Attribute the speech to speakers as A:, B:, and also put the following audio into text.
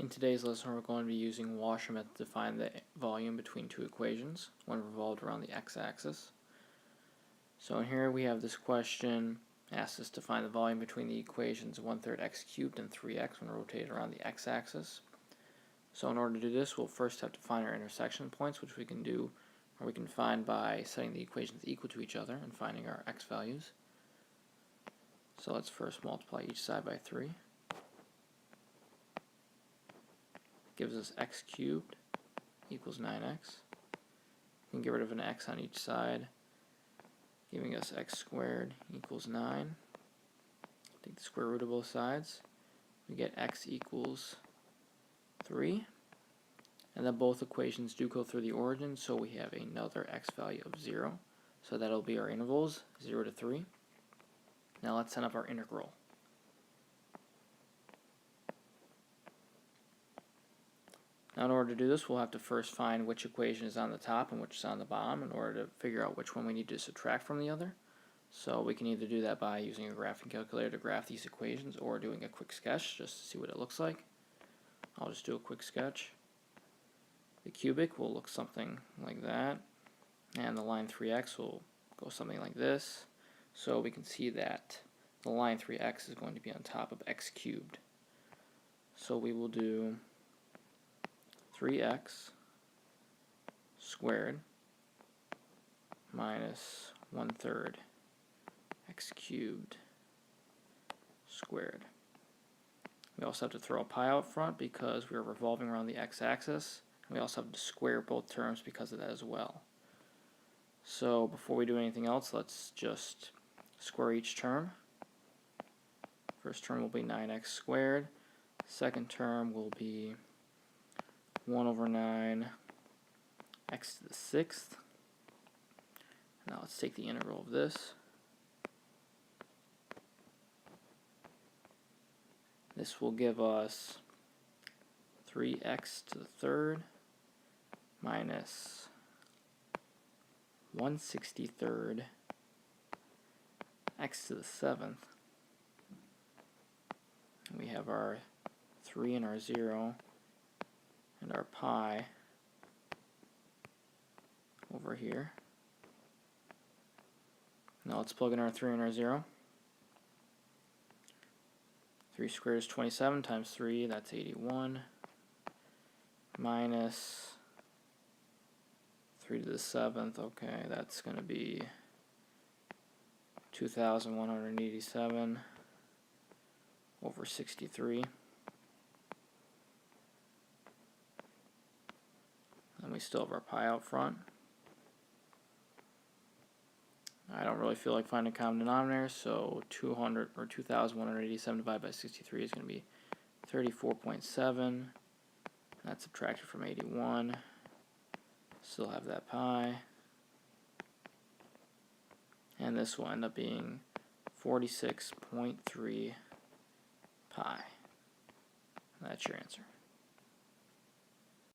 A: In today's lesson, we're going to be using Washer method to find the volume between two equations, one revolved around the x-axis. So in here we have this question, asks us to find the volume between the equations 1/3 x cubed and 3x when rotated around the x-axis. So in order to do this, we'll first have to find our intersection points, which we can do, or we can find by setting the equations equal to each other and finding our x values. So let's first multiply each side by 3. Gives us x cubed equals 9x. We can get rid of an x on each side, giving us x squared equals 9. Take the square root of both sides. We get x equals 3. And then both equations do go through the origin, so we have another x value of 0. So that'll be our intervals, 0 to 3. Now let's set up our integral. Now in order to do this, we'll have to first find which equation is on the top and which is on the bottom in order to figure out which one we need to subtract from the other. So we can either do that by using a graphing calculator to graph these equations or doing a quick sketch just to see what it looks like. I'll just do a quick sketch. The cubic will look something like that, and the line 3x will go something like this. So we can see that the line 3x is going to be on top of x cubed. So we will do 3x squared minus 1/3 x cubed squared. We also have to throw a pi out front because we are revolving around the x-axis. We also have to square both terms because of that as well. So before we do anything else, let's just square each term. First term will be 9x squared. Second term will be 1 over 9 x to the 6th. Now let's take the integral of this. This will give us 3x to the 3rd minus 1/63 x to the 7th. And we have our 3 and our 0 and our pi over here. Now let's plug in our 3 and our 0. 3 squared is 27 times 3, that's 81, minus 3 to the 7th, okay, that's going to be 2,187 over 63. And we still have our pi out front. I don't really feel like finding a common denominator, so 2,187 divided by 63 is going to be 34.7. That's subtracted from 81. Still have that pi. And this will end up being 46.3 pi. That's your answer.